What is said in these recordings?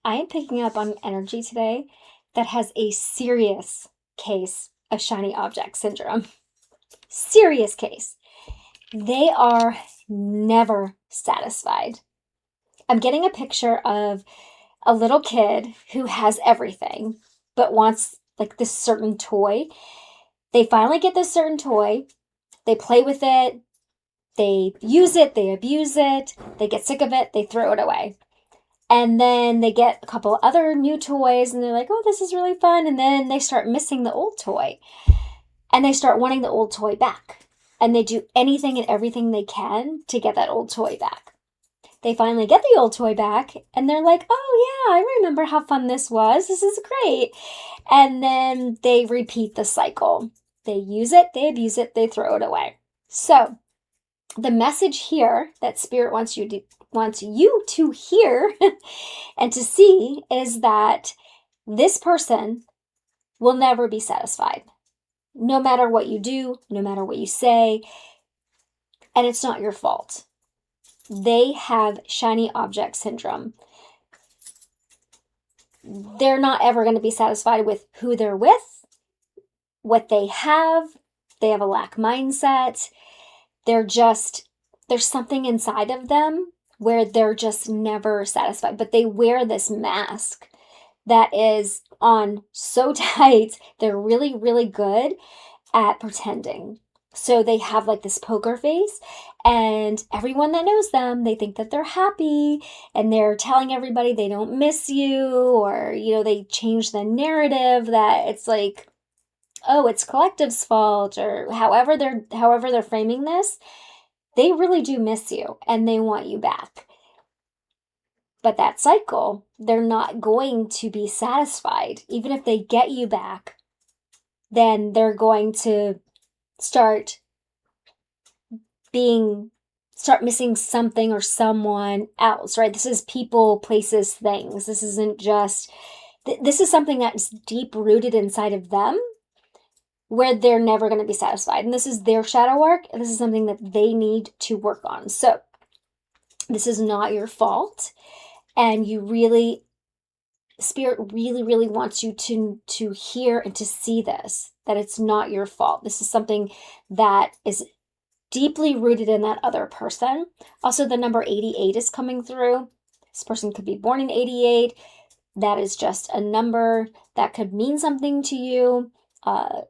I am picking up on energy today that has a serious case of shiny object syndrome. Serious case. They are never satisfied. I'm getting a picture of a little kid who has everything but wants like this certain toy. They finally get this certain toy. They play with it. They use it. They abuse it. They get sick of it. They throw it away. And then they get a couple other new toys and they're like, oh, this is really fun. And then they start missing the old toy and they start wanting the old toy back. And they do anything and everything they can to get that old toy back. They finally get the old toy back and they're like, oh, yeah, I remember how fun this was. This is great. And then they repeat the cycle. They use it, they abuse it, they throw it away. So the message here that Spirit wants you to hear and to see is that this person will never be satisfied. No matter what you do, no matter what you say, and it's not your fault. They have shiny object syndrome. They're not ever going to be satisfied with who they're with, what they have. They have a lack mindset. There's something inside of them where they're just never satisfied, but they wear this mask that is on so tight. They're really, really good at pretending. So they have like this poker face, and everyone that knows them, they think that they're happy and they're telling everybody they don't miss you, or, they change the narrative that it's like, oh, it's collective's fault, or however they're framing this. They really do miss you and they want you back. But that cycle, they're not going to be satisfied. Even if they get you back, then they're going to start missing something or someone else, right? This is people, places, things. This isn't just, this is something that's deep rooted inside of them where they're never going to be satisfied. And this is their shadow work, and this is something that they need to work on. So this is not your fault. And Spirit really, really wants you to hear and to see this, that it's not your fault. This is something that is deeply rooted in that other person. Also, the number 88 is coming through. This person could be born in 88. That is just a number that could mean something to you,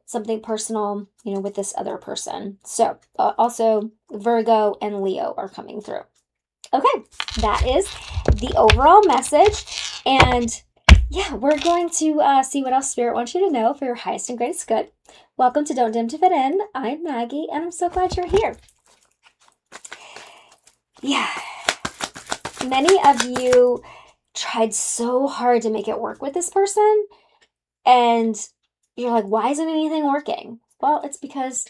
something personal, with this other person. So also Virgo and Leo are coming through. Okay, that is the overall message. And yeah, we're going to see what else Spirit wants you to know for your highest and greatest good. Welcome to Don't Dim to Fit In. I'm Maggie, and I'm so glad you're here. Yeah, many of you tried so hard to make it work with this person, and you're like, why isn't anything working? Well, it's because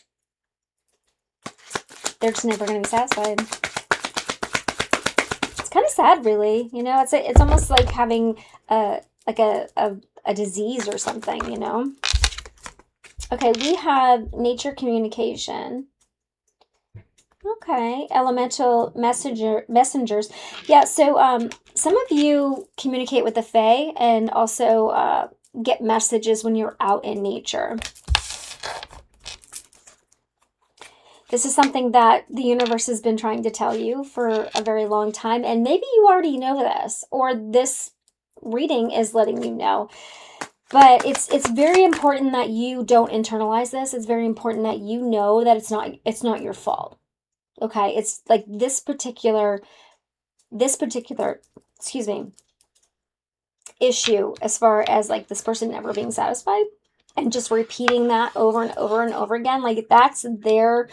they're just never going to be satisfied. It's kind of sad, really. It's almost like having a disease or something, Okay, we have nature communication. Okay, elemental messengers. Yeah, so some of you communicate with the Fae and also get messages when you're out in nature. This is something that the universe has been trying to tell you for a very long time, and maybe you already know this, or this reading is letting you know. But it's very important that you don't internalize this. It's very important that you know that it's not your fault. Okay? It's like this particular issue, as far as like this person never being satisfied and just repeating that over and over and over again, like that's their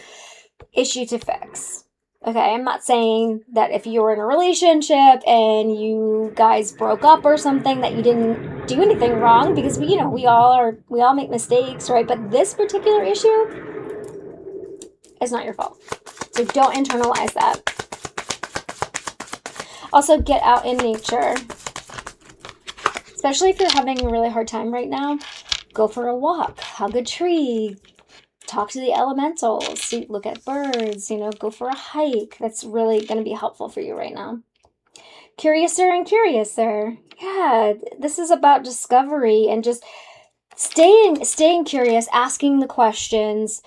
issue to fix. Okay, I'm not saying that if you were in a relationship and you guys broke up or something that you didn't do anything wrong, because we all make mistakes, right? But this particular issue is not your fault. So don't internalize that. Also, get out in nature. Especially if you're having a really hard time right now, go for a walk, hug a tree, talk to the elementals, look at birds, go for a hike. That's really going to be helpful for you right now. Curiouser and curiouser. Yeah, this is about discovery and just staying curious, asking the questions,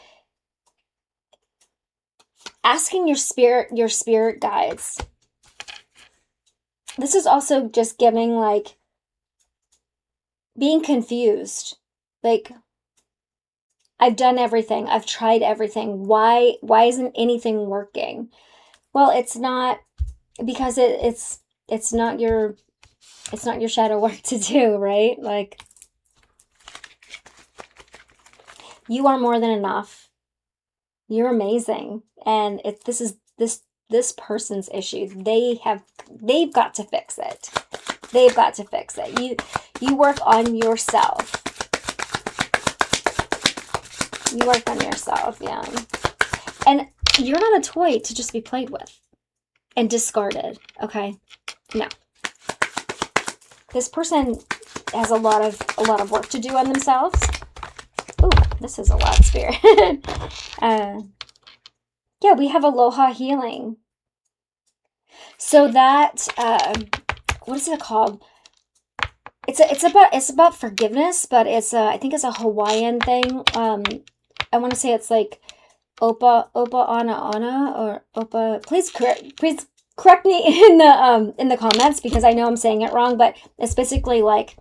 asking your spirit guides. This is also just giving like being confused. Like, I've done everything. I've tried everything. Why isn't anything working? Well, it's not because it's not your shadow work to do, right? Like, you are more than enough. You're amazing. And this is this person's issue. They've got to fix it. They've got to fix it. You work on yourself. You work on yourself, yeah. And you're not a toy to just be played with and discarded, okay? No. This person has a lot of work to do on themselves. Ooh, this is a lot, Spirit. Yeah, we have aloha healing. So that what is it called? It's about forgiveness, but I think it's a Hawaiian thing. I want to say it's like opa ana or opa. Please correct me in the comments because I know I'm saying it wrong, but it's basically like,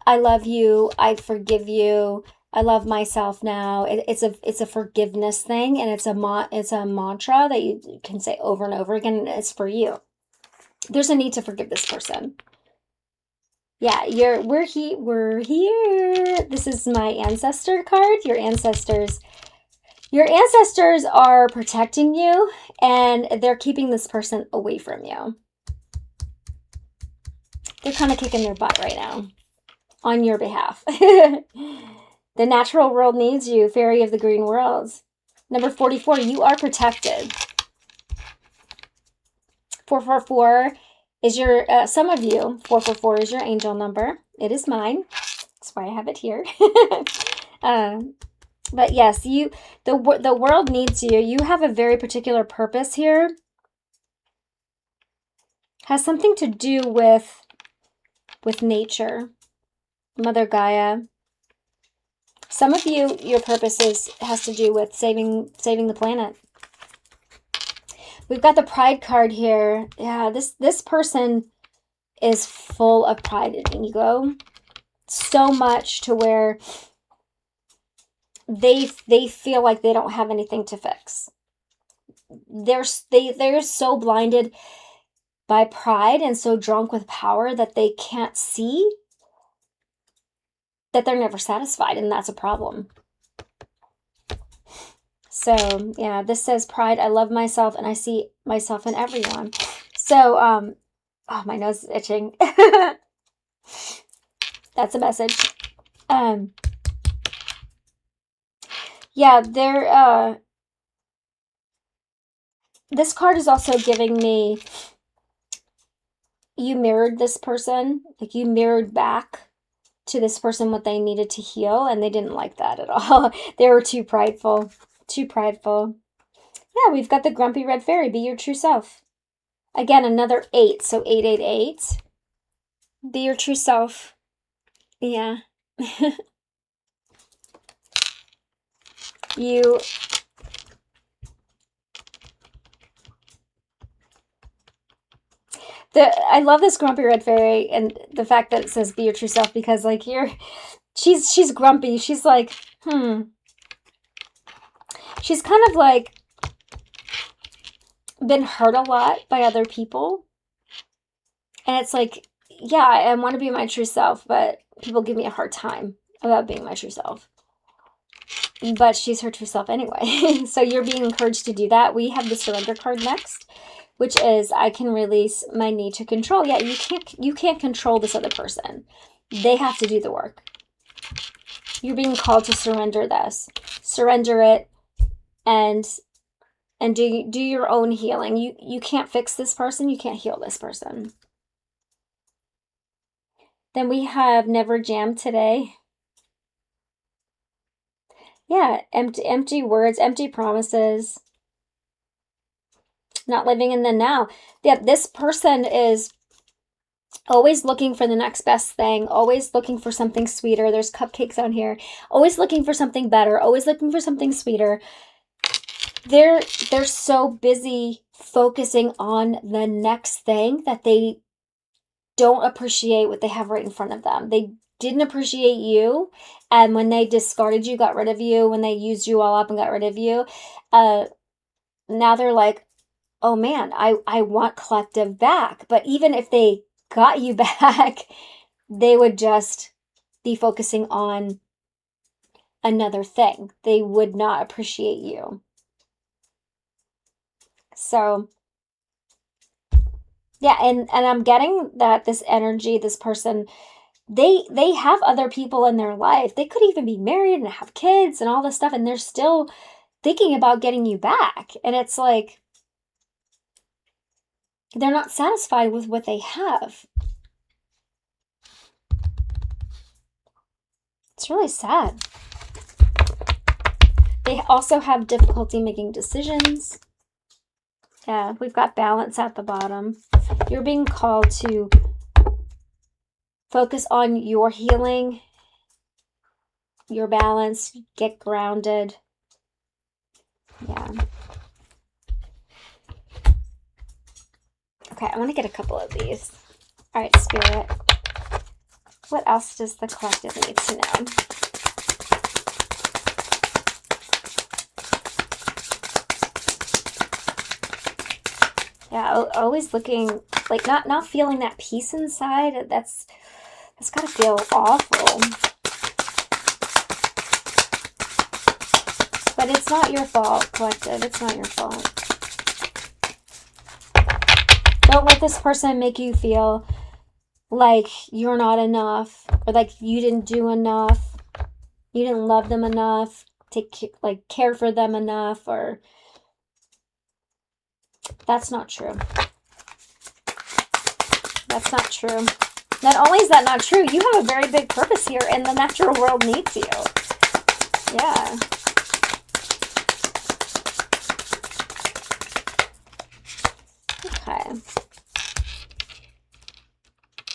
I love you, I forgive you, I love myself now. It's a forgiveness thing, and it's a mantra that you can say over and over again. And it's for you. There's a need to forgive this person. Yeah, we're here. This is my ancestor card. Your ancestors are protecting you, and they're keeping this person away from you. They're kind of kicking their butt right now on your behalf. The natural world needs you, Fairy of the Green Worlds. Number 44, you are protected. 444 is your, some of you, 444 is your angel number. It is mine. That's why I have it here. But yes, the world needs you. You have a very particular purpose here. Has something to do with nature, Mother Gaia. Some of you, your purpose has to do with saving the planet. We've got the pride card here. Yeah, this person is full of pride and ego. So much to where they feel like they don't have anything to fix. They're so blinded by pride and so drunk with power that they can't see that they're never satisfied, and that's a problem. So, yeah, this says pride. I love myself and I see myself in everyone. So, oh, my nose is itching. That's a message. Yeah, this card is also giving me, you mirrored this person, like you mirrored back to this person what they needed to heal, and they didn't like that at all. They were too prideful. Too prideful. Yeah, we've got the Grumpy Red Fairy. Be your true self. Again, another 8, so 888. Be your true self. Yeah. I love this Grumpy Red Fairy and the fact that it says be your true self, because like here, she's grumpy. She's like, She's kind of like been hurt a lot by other people. And it's like, yeah, I want to be my true self, but people give me a hard time about being my true self. But she's her true self anyway. So you're being encouraged to do that. We have the surrender card next, which is I can release my need to control. Yeah, you can't control this other person. They have to do the work. You're being called to surrender this. Surrender it and do your own healing. You can't fix this person. You can't heal this person. Then we have Never Jam Today. Yeah, empty words, empty promises. Not living in the now. Yeah, this person is Always looking for the next best thing, always looking for something sweeter. There's cupcakes on here. Always looking for something better, always looking for something sweeter. They're so busy focusing on the next thing that they don't appreciate what they have right in front of them. They didn't appreciate you, and when they discarded you, got rid of you, when they used you all up and got rid of you, now they're like, oh man, I want collective back. But even if they got you back, they would just be focusing on another thing. They would not appreciate you. So yeah, and I'm getting that this energy, this person, they have other people in their life. They could even be married and have kids and all this stuff, and they're still thinking about getting you back. And it's like they're not satisfied with what they have. It's really sad. They also have difficulty making decisions. Yeah, we've got balance at the bottom. You're being called to focus on your healing, your balance, get grounded. Yeah. Okay, I want to get a couple of these. All right, Spirit. What else does the collective need to know? Yeah, always looking, like not feeling that peace inside. That's gotta feel awful. But it's not your fault, collective. It's not your fault. Don't let this person make you feel like you're not enough, or like you didn't do enough, you didn't love them enough, care for them enough, or that's not true. That's not true. Not only is that not true, you have a very big purpose here, and the natural world needs you. Yeah. Okay.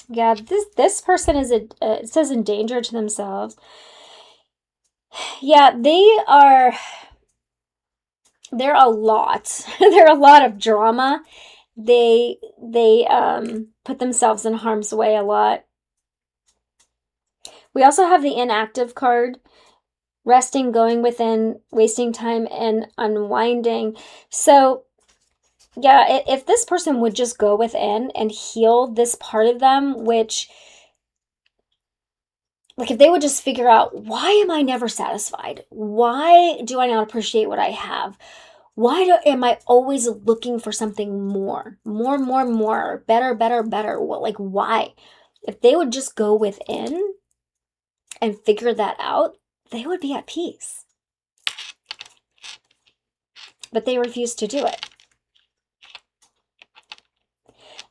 Yeah, this person is it says in danger to themselves. Yeah, they're a lot. They're a lot of drama. They put themselves in harm's way a lot. We also have the inactive card. Resting, going within, wasting time, and unwinding. So yeah, if this person would just go within and heal this part of them, which, like, if they would just figure out, why am I never satisfied? Why do I not appreciate what I have? Am I always looking for something more, better, better, better? Well, like, why? If they would just go within and figure that out, they would be at peace. But they refuse to do it.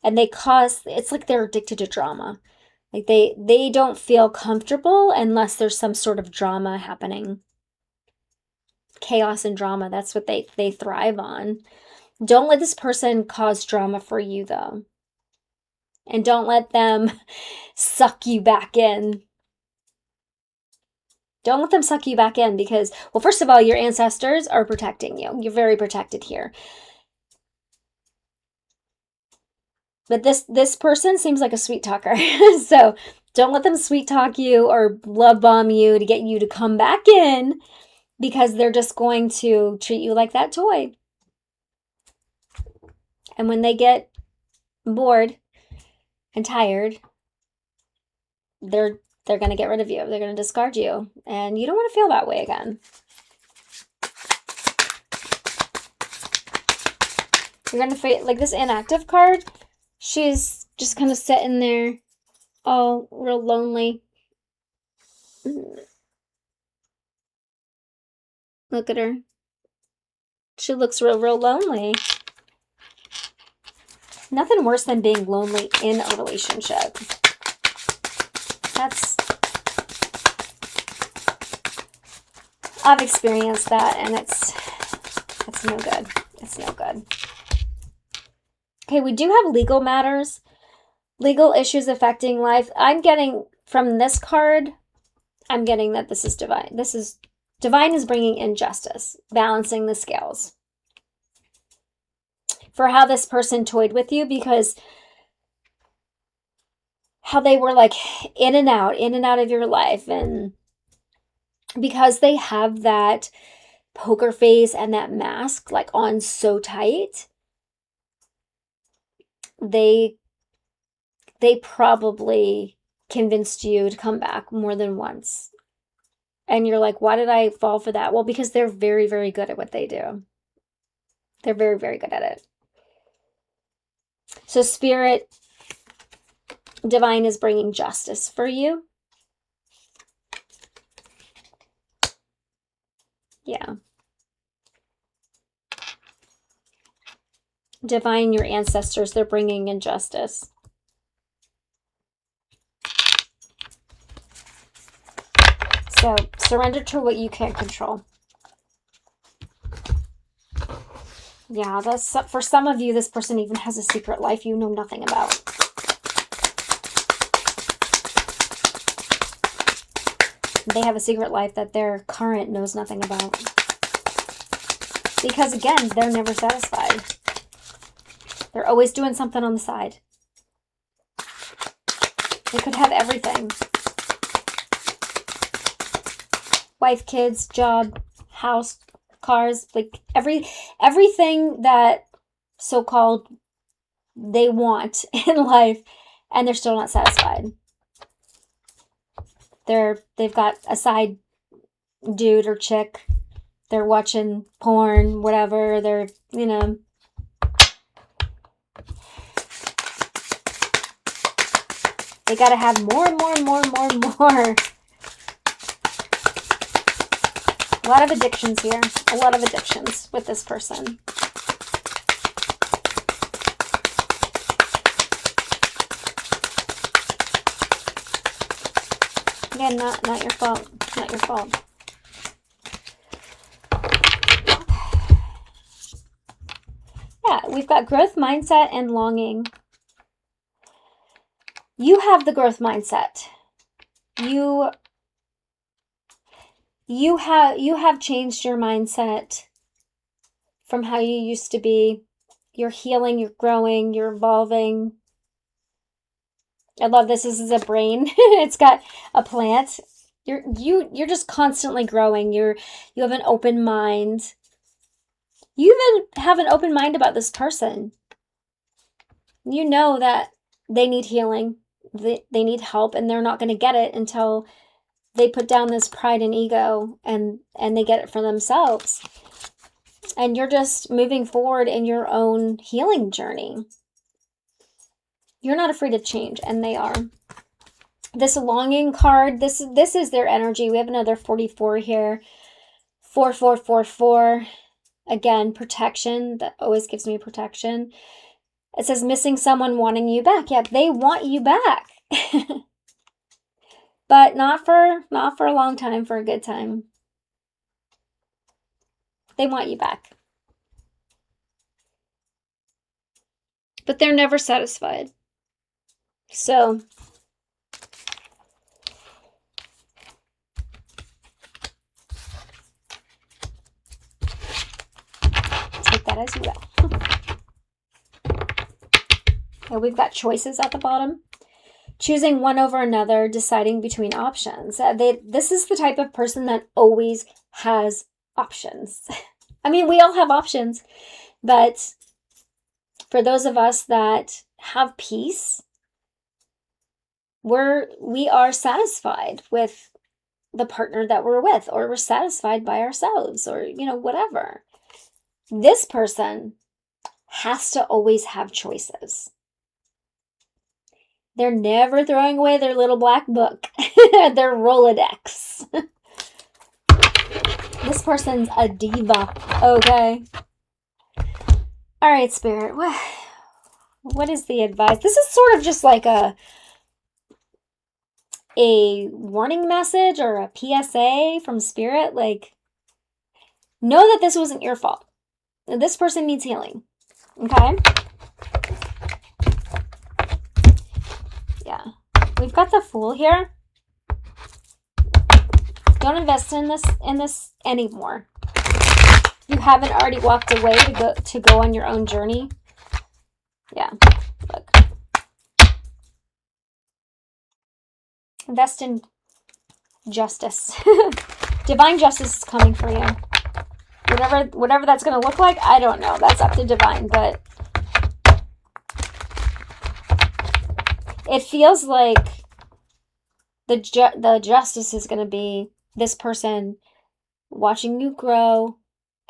And it's like they're addicted to drama. Like they don't feel comfortable unless there's some sort of drama happening. Chaos and drama, that's what they thrive on. Don't let this person cause drama for you, though. And don't let them suck you back in. Don't let them suck you back in because, well, first of all, your ancestors are protecting you. You're very protected here. But this person seems like a sweet talker. So don't let them sweet talk you or love bomb you to get you to come back in, because they're just going to treat you like that toy. And when they get bored and tired, they're going to get rid of you. They're going to discard you. And you don't want to feel that way again. You're going to feel like this inactive card. She's just kind of sitting there, all real lonely. Look at her. She looks real lonely. Nothing worse than being lonely in a relationship. I've experienced that, and it's no good. It's no good. Okay, we do have legal matters. Legal issues affecting life. I'm getting from this card, I'm getting that this is divine. Divine is bringing in justice, balancing the scales for how this person toyed with you, because how they were like in and out of your life, and because they have that poker face and that mask like on so tight, they probably convinced you to come back more than once. And you're like, why did I fall for that? Well, because they're very, very good at what they do. They're very, very good at it. So Spirit, Divine is bringing justice for you. Yeah. Divine, your ancestors, they're bringing in justice. So surrender to what you can't control. Yeah, that's for some of you, this person even has a secret life you know nothing about. They have a secret life that their current knows nothing about. Because again, they're never satisfied. They're always doing something on the side. They could have everything. Wife, kids, job, house, cars, like everything that so-called they want in life, and they're still not satisfied. They've got a side dude or chick. They're watching porn, whatever. They're, you know, they got to have more and more and more and more and more. A lot of addictions here. A lot of addictions with this person. Again, not your fault. Not your fault. Yeah, we've got growth mindset and longing. You have the growth mindset. You have changed your mindset from how you used to be. You're healing, you're growing, you're evolving. I love this. This is a brain. It's got a plant. You're just constantly growing. You have an open mind. You even have an open mind about this person. You know that they need healing. They need help, and they're not going to get it until they put down this pride and ego and they get it for themselves. And you're just moving forward in your own healing journey. You're not afraid of change, and they are. This longing card, this is their energy. We have another 44 here. 4444. Again, protection. That always gives me protection. It says missing someone, wanting you back. Yeah, they want you back. But not for a long time, for a good time. They want you back. But they're never satisfied. So take that as you will. Okay, we've got choices at the bottom. Choosing one over another, deciding between options. This is the type of person that always has options. I mean, we all have options, but for those of us that have peace, we are satisfied with the partner that we're with, or we're satisfied by ourselves, or, you know, whatever. This person has to always have choices. They're never throwing away their little black book, their Rolodex. This person's a diva, okay? All right, Spirit, what is the advice? This is sort of just like a warning message or a PSA from Spirit. Like, know that this wasn't your fault. This person needs healing, okay? we've got the Fool here. Don't invest in this anymore. You haven't already walked away to go on your own journey. Yeah, look. Invest in justice. Divine justice is coming for you. Whatever that's going to look like, I don't know. That's up to divine, but it feels like the justice is going to be this person watching you grow,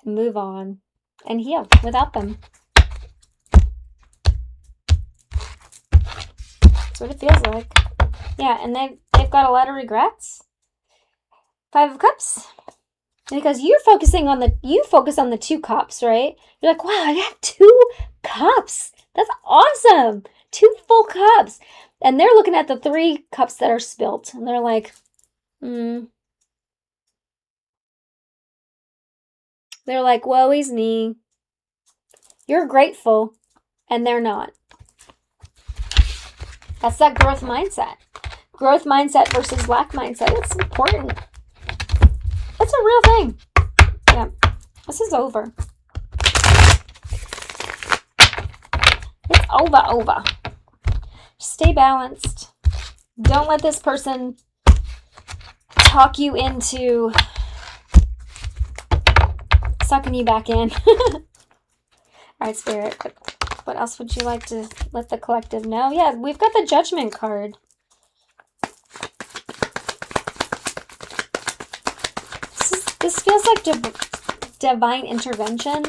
move on, and heal without them. That's what it feels like. Yeah, and they've got a lot of regrets. 5 of Cups. Because you focus on the 2 cups, right? You're like, wow, I have 2 cups. That's awesome. 2 full cups. And they're looking at the 3 cups that are spilt. And they're like, They're like, woe is me. You're grateful, and they're not. That's that growth mindset. Growth mindset versus lack mindset. It's important. It's a real thing. Yeah. This is over. It's over. Stay balanced. Don't let this person talk you into sucking you back in. All right, Spirit. What else would you like to let the collective know? Yeah, we've got the Judgment card. This feels like divine intervention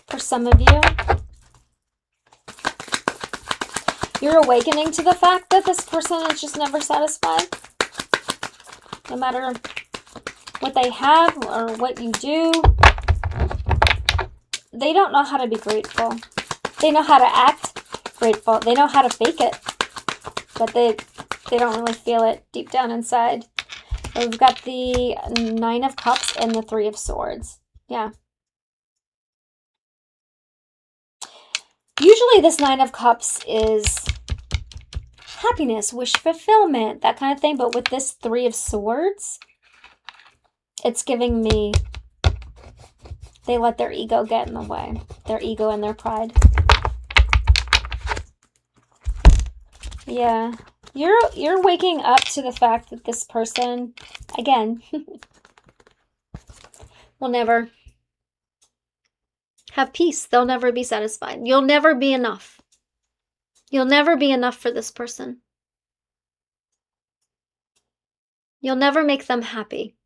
for some of you. You're awakening to the fact that this person is just never satisfied. No matter what they have or what you do, they don't know how to be grateful. They know how to act grateful. They know how to fake it, but they don't really feel it deep down inside. We've got the 9 of Cups and the 3 of Swords. Yeah. Usually this 9 of Cups is happiness, wish fulfillment, that kind of thing. But with this 3 of Swords, it's giving me, they let their ego get in the way. Their ego and their pride. Yeah. You're waking up to the fact that this person, again, will never have peace. They'll never be satisfied. You'll never be enough. You'll never be enough for this person. You'll never make them happy.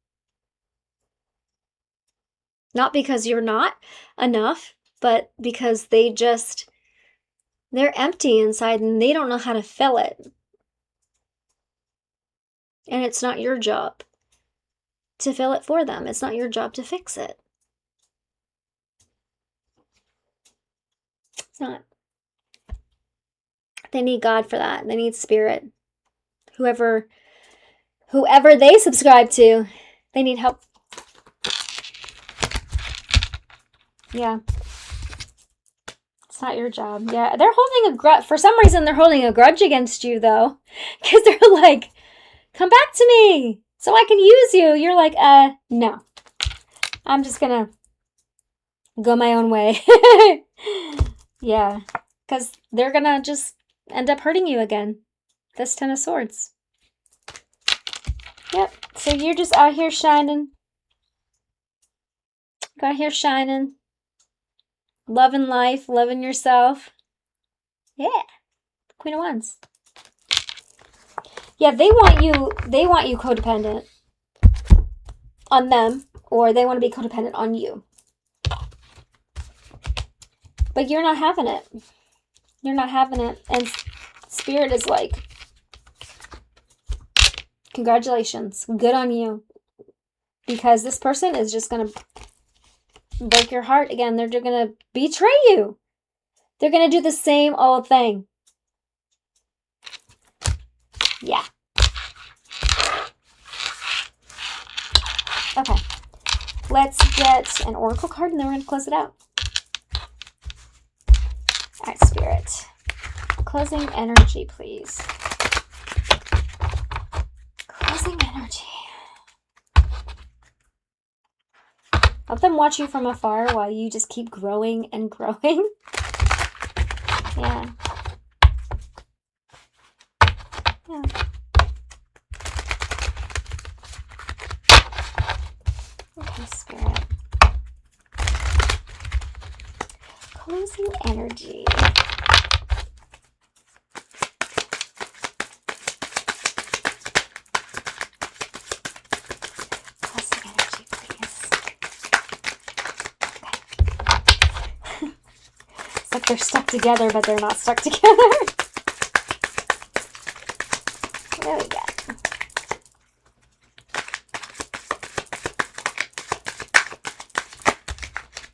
Not because you're not enough, but because they're empty inside and they don't know how to fill it. And it's not your job to fill it for them. It's not your job to fix it. It's not. They need God for that. They need Spirit. Whoever they subscribe to, they need help. Yeah. It's not your job. Yeah, they're holding a grudge. For some reason, they're holding a grudge against you, though. Because they're like, come back to me so I can use you. You're like, no. I'm just going to go my own way. Yeah. Because they're going to just end up hurting you again. This 10 of Swords. Yep. So you're just out here shining. Out here shining. Loving life. Loving yourself. Yeah. Queen of Wands. Yeah, they want you codependent on them, or they want to be codependent on you. But you're not having it. You're not having it. And Spirit is like, congratulations. Good on you. Because this person is just going to break your heart again. They're going to betray you. They're going to do the same old thing. Yeah. Okay. Let's get an oracle card and then we're going to close it out. All right, Spirit. Closing energy, please. Closing energy. Let them watch you from afar while you just keep growing and growing. Yeah. Yeah. Okay, Spirit. Closing energy. Closing energy, please. Okay. It's like they're stuck together, but they're not stuck together. There we go.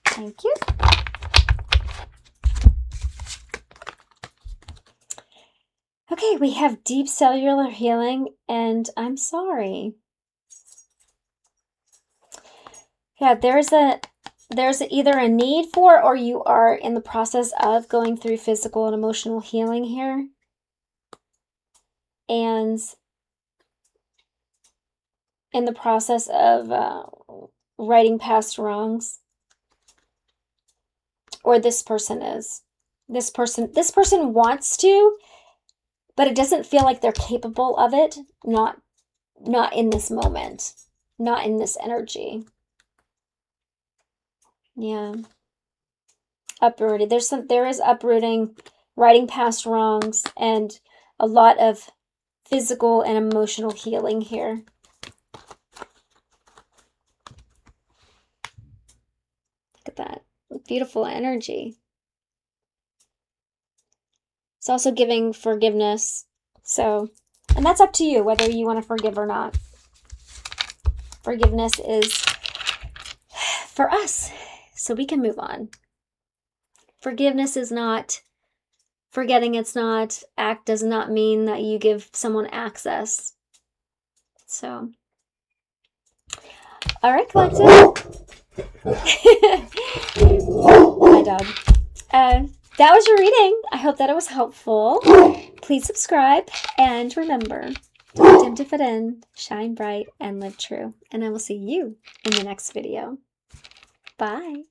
Thank you. Okay, we have deep cellular healing, and I'm sorry. Yeah, there's either a need for, or you are in the process of going through physical and emotional healing here. And in the process of righting past wrongs. Or this person is. This person wants to, but it doesn't feel like they're capable of it. Not in this moment. Not in this energy. Yeah. Uprooted. There is uprooting, righting past wrongs, and a lot of physical and emotional healing here. Look at that. Beautiful energy. It's also giving forgiveness. So, and that's up to you whether you want to forgive or not. Forgiveness is for us, so we can move on. Forgiveness is not forgetting. It's not, act does not mean that you give someone access. So, all right, collective. My dog. That was your reading. I hope that it was helpful. Please subscribe, and remember, don't dim to fit in, shine bright, and live true. And I will see you in the next video. Bye.